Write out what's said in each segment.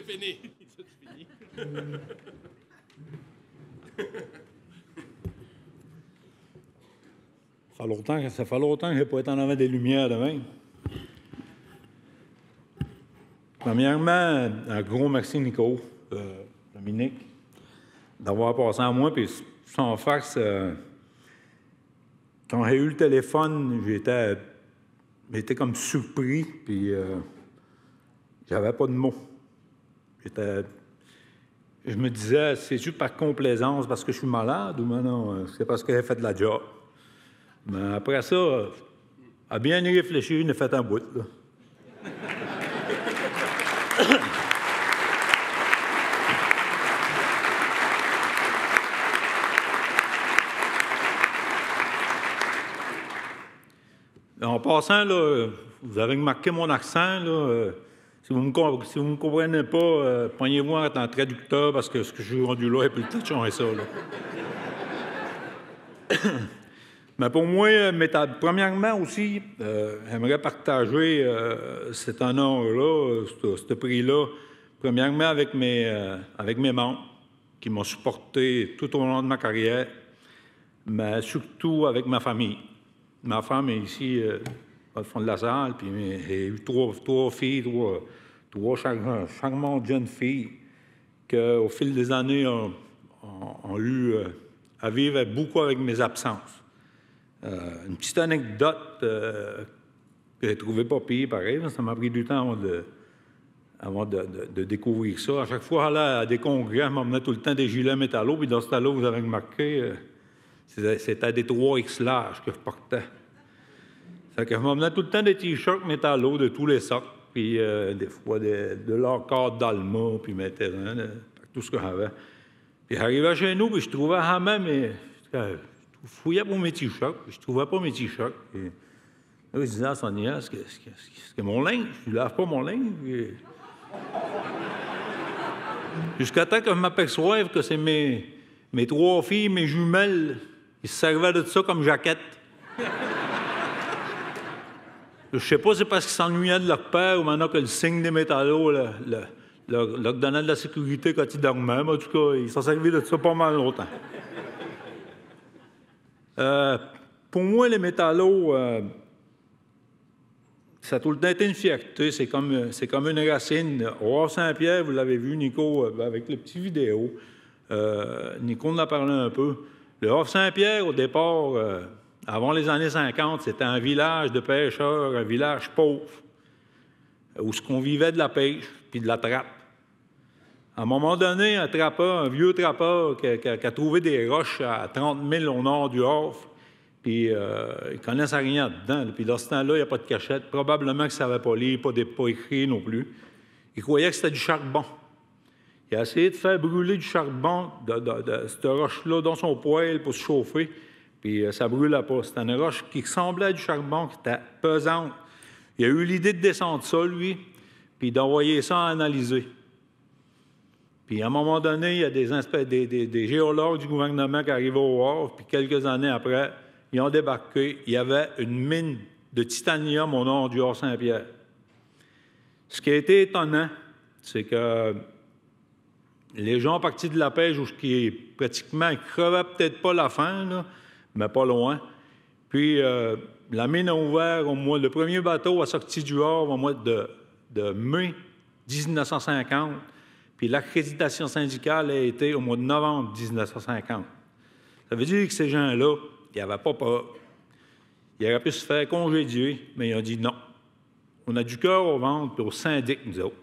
fini. C'est fini. Ça fait longtemps que je n'ai pas été en avant des lumières demain. Premièrement, un gros merci, Nico, Dominique, d'avoir passé à moi. Puis sans farce, quand j'ai eu le téléphone, j'étais comme surpris, puis j'avais pas de mots. Je me disais, c'est-tu par complaisance parce que je suis malade ou non, c'est parce que j'ai fait de la job. Mais après ça, à bien y réfléchir, il a fait un bout, là. En passant, là, vous avez remarqué mon accent, là. Si vous ne me comprenez pas, poignez-vous en traducteur parce que ce que je suis rendu là, et puis le temps de changer ça, là. Mais pour moi, premièrement aussi, j'aimerais partager cet honneur-là, ce prix-là, premièrement avec mes membres qui m'ont supporté tout au long de ma carrière, mais surtout avec ma famille. Ma femme est ici, au fond de la salle, puis j'ai eu trois filles, trois charmantes jeunes filles qu'au fil des années ont eu à vivre beaucoup avec mes absences. Une petite anecdote que j'ai trouvée pas pire, pareil, ça m'a pris du temps avant de découvrir ça. À chaque fois, à des congrès, je m'emmenais tout le temps des gilets métallos, puis dans ce temps-là, vous avez remarqué, c'était des 3X larges que je portais. Ça fait que je m'emmenais tout le temps des t-shirts métallos de tous les sortes, puis des fois de leur cadre d'Alma, puis mes terrains, tout ce que j'avais. Puis j'arrivais chez nous, puis je trouvais à même, mais je fouillais pour mes t-shirts, puis je trouvais pas mes t-shirts. Là, je disais à Sonia, est-ce que mon linge, je ne lave pas mon linge? Jusqu'à temps que je m'aperçoive que c'est mes trois filles, mes jumelles, ils se servaient de ça comme jaquette. Je ne sais pas si c'est parce qu'ils s'ennuyaient de leur père ou maintenant que le signe des métallos leur donnait de la sécurité quand ils dormaient. Mais en tout cas, ils s'en servaient de ça pas mal longtemps. Pour moi, les métallos, ça a tout le temps été une fierté. C'est comme une racine. Au Havre-Saint-Pierre, vous l'avez vu, Nico, avec le petit vidéo. Nico en a parlé un peu. Le Havre-Saint-Pierre, au départ, avant les années 50, c'était un village de pêcheurs, un village pauvre, où on vivait de la pêche puis de la trappe. À un moment donné, un vieux trappeur qui a trouvé des roches à 30 000 au nord du Havre, puis il ne connaissait rien dedans. Puis dans ce temps-là, il n'y a pas de cachette. Probablement qu'il ne savait pas lire, pas écrire non plus. Il croyait que c'était du charbon. Il a essayé de faire brûler du charbon de cette roche-là dans son poêle pour se chauffer, puis ça ne brûlait pas. C'était une roche qui ressemblait à du charbon, qui était pesante. Il a eu l'idée de descendre ça, lui, puis d'envoyer ça à analyser. Puis à un moment donné, il y a des géologues du gouvernement qui arrivaient au Havre, puis quelques années après, ils ont débarqué. Il y avait une mine de titanium au nord du Havre-Saint-Pierre. Ce qui a été étonnant, c'est que les gens partis de la pêche, qui pratiquement crevaient peut-être pas la faim, là, mais pas loin. Puis la mine a ouvert le premier bateau a sorti du Havre au mois de mai 1950. Puis l'accréditation syndicale a été au mois de novembre 1950. Ça veut dire que ces gens-là, ils n'avaient pas peur. Ils auraient pu se faire congédier, mais ils ont dit non. On a du cœur au ventre, puis au syndic, nous autres.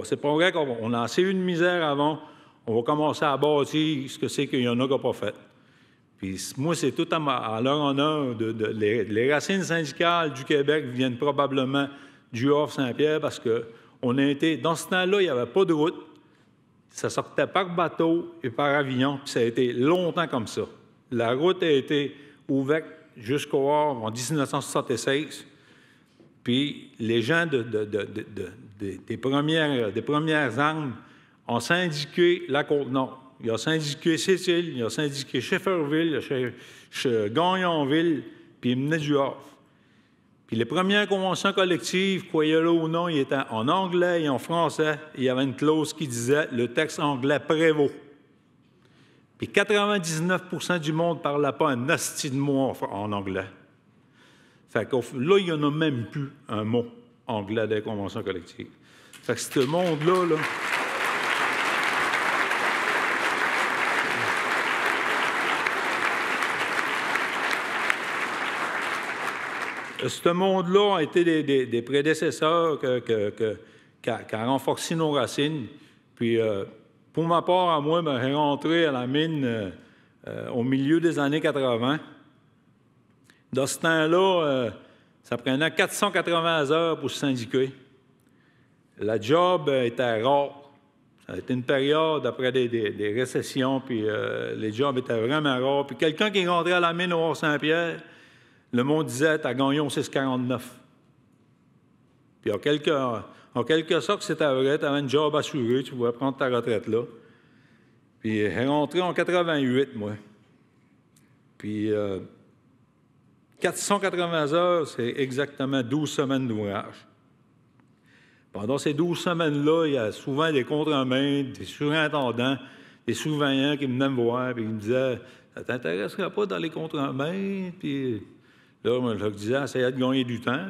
C'est pas vrai qu'on a assez eu de misère avant. On va commencer à bâtir ce que c'est qu'il y en a qui n'ont pas fait. Puis moi, c'est tout à leur honneur. Les racines syndicales du Québec viennent probablement du Havre-Saint-Pierre parce que dans ce temps-là, il n'y avait pas de route. Ça sortait par bateau et par avion, puis ça a été longtemps comme ça. La route a été ouverte jusqu'au Havre en 1976. Puis les gens des premières armes ont syndiqué la Côte-Nord. Ils ont syndiqué Sept-Îles, ils ont syndiqué Shefferville, Gagnonville, puis ils menaient du Havre. Puis les premières conventions collectives, croyez-le ou non, ils étaient en anglais et en français. Il y avait une clause qui disait « le texte anglais prévaut ». Puis 99% du monde ne parlait pas un asti de mot en anglais. Fait que là, il n'y en a même plus un mot anglais des conventions collectives. Fait que ce monde-là, là, ce monde-là a été des prédécesseurs qui a renforcé nos racines. Puis, pour ma part, à moi, j'ai rentré à la mine au milieu des années 80. Dans ce temps-là, ça prenait 480 heures pour se syndiquer. La job était rare. Ça a été une période après des récessions, puis les jobs étaient vraiment rares. Puis quelqu'un qui est rentré à la mine au Saint-Pierre, le monde disait « t'as gagné au 6,49 ». Puis en quelque sorte, c'était vrai, tu avais une job assurée, tu pouvais prendre ta retraite là. Puis j'ai rentré en 88, moi. Puis 480 heures, c'est exactement 12 semaines d'ouvrage. Pendant ces 12 semaines-là, il y a souvent des contre-mains, des surintendants, des surveillants qui venaient me voir et qui me disaient « ça ne t'intéresserait pas dans les contre-mains? » Puis là, moi, je leur disais « essayez de gagner du temps. »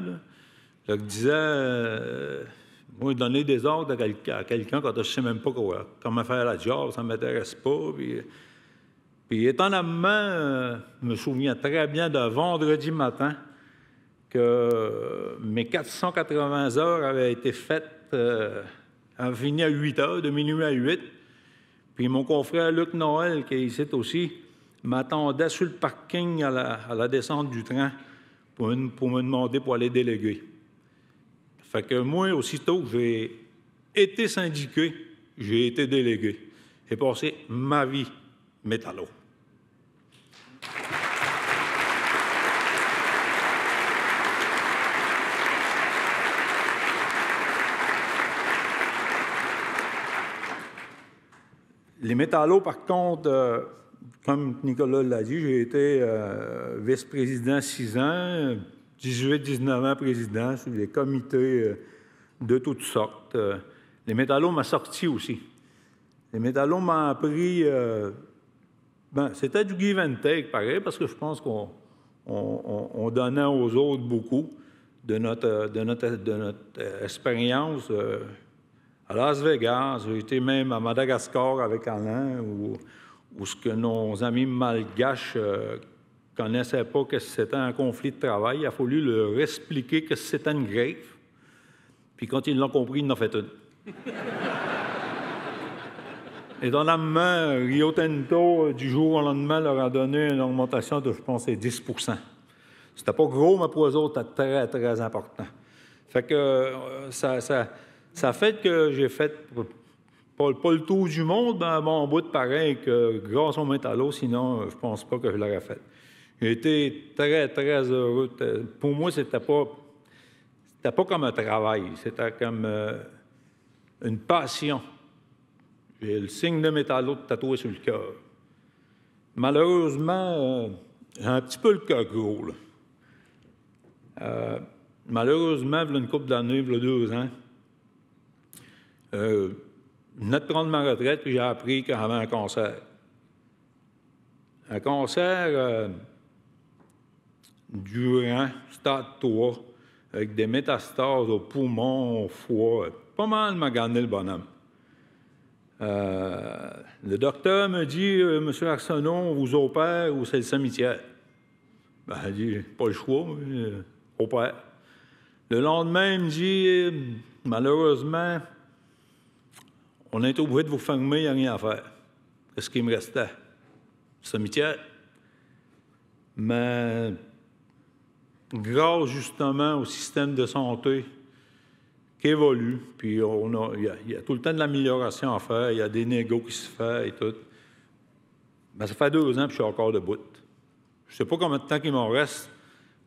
Je leur disais moi, donner des ordres à quelqu'un quand je ne sais même pas comment faire la job, ça ne m'intéresse pas. » Puis étonnamment, je me souviens très bien d'un vendredi matin que mes 480 heures avaient été faites, avaient fini à 8 heures, de minuit à 8. Puis mon confrère Luc Noël, qui est ici aussi, m'attendait sur le parking à la descente du train pour me demander pour aller déléguer. Fait que moi, aussitôt que j'ai été syndiqué, j'ai été délégué. J'ai passé ma vie métallo. Les métallos, par contre, comme Nicolas l'a dit, j'ai été vice-président 6 ans, 18-19 ans président sur des comités de toutes sortes. Les métallos m'ont sorti aussi. Les métallos m'ont appris... c'était du give and take, pareil, parce que je pense qu'on donnait aux autres beaucoup de notre expérience. À Las Vegas, j'ai été même à Madagascar avec Alain, où ce que nos amis malgaches ne connaissaient pas que c'était un conflit de travail. Il a fallu leur expliquer que c'était une grève. Puis quand ils l'ont compris, ils en ont fait une. Étonnamment, Rio Tinto, du jour au lendemain, leur a donné une augmentation de, je pense, 10 %. C'était pas gros, mais pour eux autres, c'était très, très important. Fait que ça fait que j'ai fait pas le tour du monde, mais un bon bout de pareil que grâce au métallo, sinon, je pense pas que je l'aurais fait. J'ai été très, très heureux. Pour moi, c'était pas comme un travail, c'était comme une passion. J'ai le signe de métallo tatoué sur le cœur. Malheureusement, j'ai un petit peu le cœur gros, là. Malheureusement, il y a une couple d'années, il y a 2 ans, je venais de prendre ma retraite, puis j'ai appris que j'avais un cancer. Un cancer durant stade 3, avec des métastases au poumon, au foie. Pas mal m'a gagné le bonhomme. Le docteur me dit « Monsieur Arsenault, on vous opère ou c'est le cimetière? » Il dit « Pas le choix, mais opère. » Le lendemain, il me dit « Malheureusement, on a été obligé de vous fermer, il n'y a rien à faire. » Qu'est-ce qu'il me restait? Le cimetière. Mais grâce justement au système de santé qui évolue, puis il y a tout le temps de l'amélioration à faire, il y a des négos qui se font et tout. Mais ça fait 2 ans que je suis encore debout. Je ne sais pas combien de temps il m'en reste,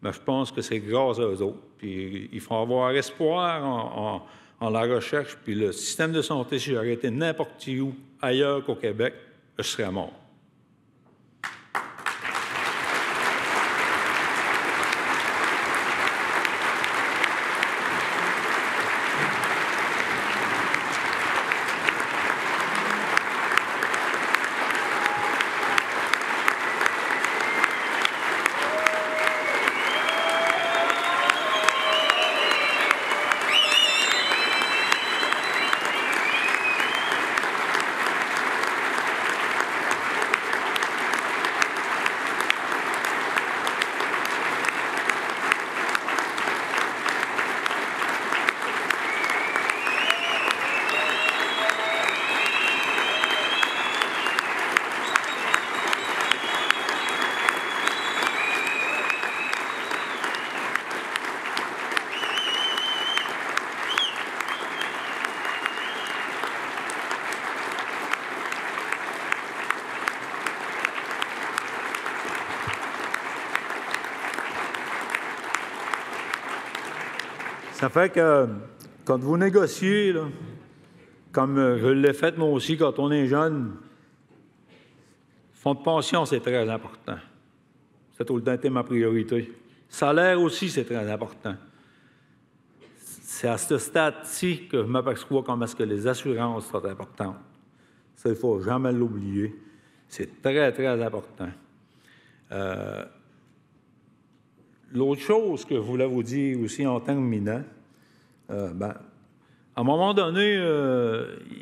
mais je pense que c'est grâce à eux autres. Puis il faut avoir espoir en la recherche, puis le système de santé, si j'aurais été n'importe où ailleurs qu'au Québec, je serais mort. Ça fait que quand vous négociez, là, comme je l'ai fait moi aussi quand on est jeune, fonds de pension, c'est très important. C'est tout le temps été ma priorité. Salaire aussi, c'est très important. C'est à ce stade-ci que je m'aperçois comment est-ce que les assurances sont importantes. Ça, il ne faut jamais l'oublier. C'est très, très important. L'autre chose que je voulais vous dire aussi en terminant, à un moment donné,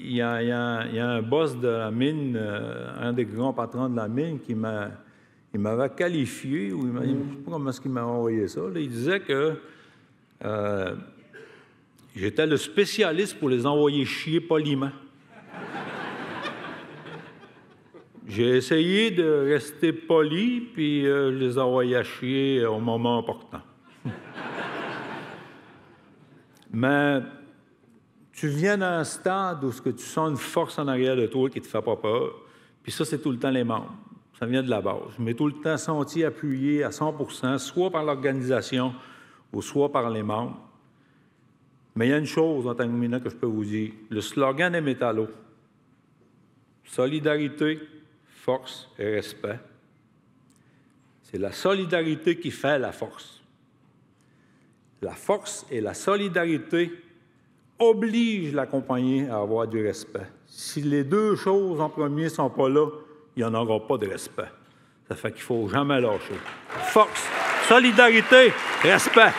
il y a un boss de la mine, un des grands patrons de la mine, qui m'avait qualifié, ou je ne sais pas comment est-ce qu'il m'a envoyé ça. Là, il disait que j'étais le spécialiste pour les envoyer chier poliment. J'ai essayé de rester poli, puis je les envoyais chier au moment opportun. Mais tu viens d'un stade où tu sens une force en arrière de toi qui ne te fait pas peur, puis ça, c'est tout le temps les membres. Ça vient de la base. Je m'ai tout le temps senti appuyé à 100%, soit par l'organisation ou soit par les membres. Mais il y a une chose en terminant que je peux vous dire. Le slogan des métallos, solidarité, force et respect. C'est la solidarité qui fait la force. La force et la solidarité obligent la compagnie à avoir du respect. Si les deux choses en premier ne sont pas là, il n'y en aura pas de respect. Ça fait qu'il ne faut jamais lâcher. Force, solidarité, respect.